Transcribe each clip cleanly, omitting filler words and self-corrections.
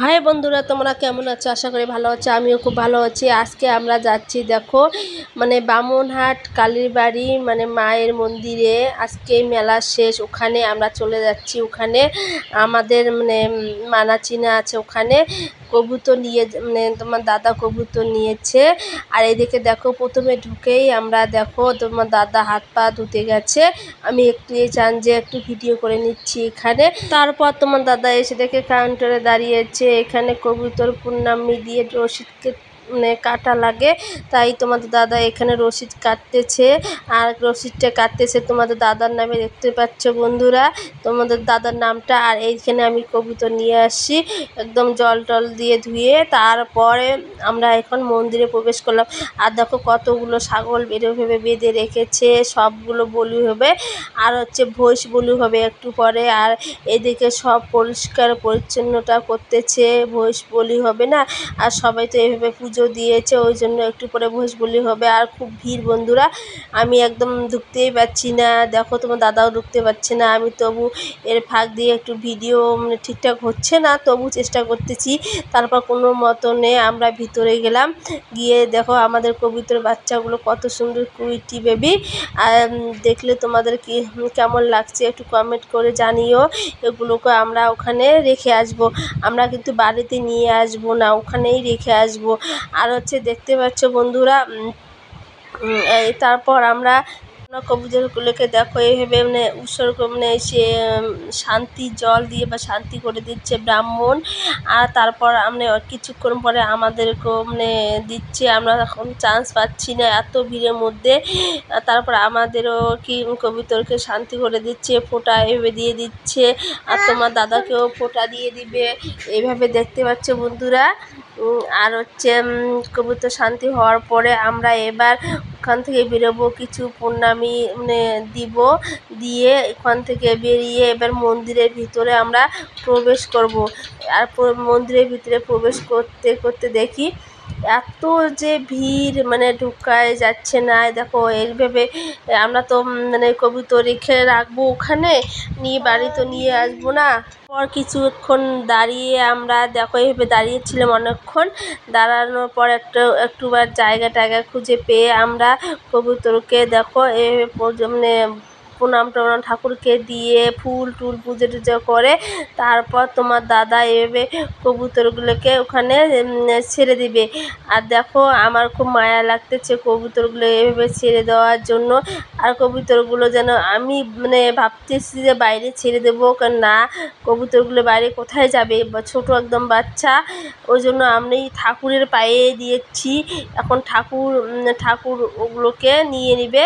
High বন্ধুরা, তোমরা কেমন আছো? আশা করি ভালো আছো। আমিও খুব ভালো আছি। আজকে আমরা যাচ্ছি দেখো বামুনহাট কালীর বাড়ি মায়ের মন্দিরে। আজকে মেলা শেষ, ওখানে আমরা চলে যাচ্ছি। ওখানে আমাদের মানা চিনা আছে, ওখানে কবুতর নিয়ে তোমার দাদা কবুতর নিয়েছে। আর এদিকে দেখো প্রথমে ঢুকেই আমরা দেখো তোমার দাদা হাত পা ধুতে গেছে। আমি একটু চান যে একটু ভিডিও করে নিচ্ছি এখানে। তারপর তোমার দাদা এসে দেখে কাউন্টারে দাঁড়িয়েছে। এখানে কবুতর পূর্ণামি দিয়ে রসিদ কাটা লাগে, তাই তোমাদের দাদা এখানে রসিদ কাটতেছে। আর রসিদটা কাটতেছে তোমাদের দাদার নামে, দেখতে পাচ্ছ বন্ধুরা তোমাদের দাদার নামটা। আর এইখানে আমি কবুতর নিয়ে আসছি একদম জল টল দিয়ে ধুয়ে। তারপরে আমরা এখন মন্দিরে প্রবেশ করলাম। আর দেখো কতগুলো ছাগল বেরোভাবে বেঁধে রেখেছে, সবগুলো বলি হবে। আর ভৈষ বলি হবে একটু পরে। আর এদিকে সব পরিষ্কার পরিচ্ছন্নতা করতেছে, ভৈষ বলি হবে না। আর সবাই তো এভাবে পুজো দিয়েছে, ওই জন্য একটু পরে ভৈষ বলি হবে। আর খুব ভিড় বন্ধুরা, আমি একদম ঢুকতেই পারছি না। দেখো তোমার দাদাও ঢুকতে পারছে না। আমি তবু এর ফাঁক দিয়ে একটু ভিডিও ঠিকঠাক হচ্ছে না, তবু চেষ্টা করতেছি। তারপর কোনো মতনে আমরা ভিতরে গেলাম। গিয়ে দেখো আমাদের কবুতর বাচ্চাগুলো কত সুন্দর কুইটি বেবি। আর দেখলে তোমাদের কেমন লাগছে একটু কমেন্ট করে জানিও। এগুলোকে আমরা ওখানে রেখে আসব, আমরা কিন্তু বাড়িতে নিয়ে আসব না, ওখানেই রেখে আসব। আর দেখতে পাচ্ছ বন্ধুরা, তারপর আমরা কবুতরগুলোকে দেখো এইভাবে উৎসর্গ সে শান্তি জল দিয়ে বা শান্তি করে দিচ্ছে ব্রাহ্মণ। আর তারপর কিছুক্ষণ পরে আমাদেরকেও দিচ্ছে। আমরা এখন চান্স পাচ্ছি না এত ভিড়ের মধ্যে। তারপর আমাদেরও কবুতরকে শান্তি করে দিচ্ছে, ফোঁটা এভাবে দিয়ে দিচ্ছে। আর তোমার দাদাকেও ফোঁটা দিয়ে দিবে, এইভাবে দেখতে পাচ্ছ বন্ধুরা। আর কবুতর শান্তি হওয়ার পরে আমরা এবার ওখান থেকে বেরোবো, কিছু পূর্ণামি দিব, দিয়ে এখান থেকে বেরিয়ে এবার মন্দিরের ভিতরে আমরা প্রবেশ করব। আর মন্দিরের ভিতরে প্রবেশ করতে করতে দেখি এত যে ভিড়, ঢুকায় যাচ্ছে না। দেখো এইভাবে আমরা তো কবুতর রেখে রাখবো ওখানে, নিয়ে বাড়ি তো নিয়ে আসবো না। পর কিছুক্ষণ দাঁড়িয়ে আমরা দেখো এইভাবে দাঁড়িয়েছিলাম অনেকক্ষণ। দাঁড়ানোর পর একটুবার জায়গা টায়গা খুঁজে পেয়ে আমরা কবুতরকে দেখো প্রণাম টনাম ঠাকুরকে দিয়ে ফুল টুল পুজো টুজো করে তারপর তোমার দাদা এভাবে কবুতরগুলোকে ওখানে ছেড়ে দিবে। আর দেখো আমার খুব মায়া লাগতেছে কবুতরগুলো এভাবে ছেড়ে দেওয়ার জন্য। আর কবুতরগুলো যেন আমি ভাবতেছি যে বাইরে ছেড়ে দেবো, না কবুতরগুলো বাইরে কোথায় যাবে, ছোট একদম বাচ্চা। ওই জন্য আমি ঠাকুরের পায়ে দিয়েছি। এখন ঠাকুর ওগুলোকে নিয়ে নিবে।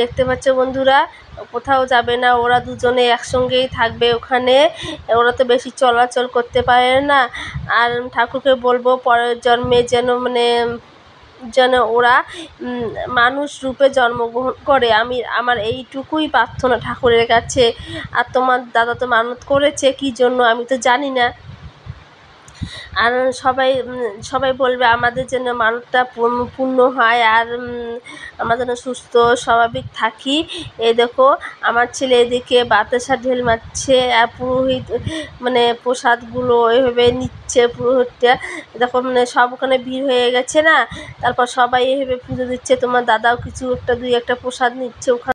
দেখতে পাচ্ছ বন্ধুরা, কোথাও যাবে না, ওরা দুজনে একসঙ্গেই থাকবে ওখানে। ওরা তো বেশি চলাচল করতে পারে না। আর ঠাকুরকে বলবো পরের জন্মে যেন ওরা মানুষ রূপে জন্মগ্রহণ করে। আমার এইটুকুই প্রার্থনা ঠাকুরের কাছে। আর তোমার দাদা তো মানত করেছে কী জন্য আমি তো জানি না। আর সবাই বলবে আমাদের যেন মানতটা পূর্ণ হয়, আর আমরা যেন সুস্থ স্বাভাবিক থাকি। এই দেখো আমার ছেলে এদিকে বাতাসা ঢেল মারছে, আর পুরোহিত প্রসাদগুলো এভাবে নিচ্ছে। পুরোহিতটা দেখো সব ওখানে ভিড় হয়ে গেছে না, তারপর সবাই এভাবে পুজো দিচ্ছে। তোমার দাদাও কিছু একটা দুই একটা প্রসাদ নিচ্ছে ওখানে।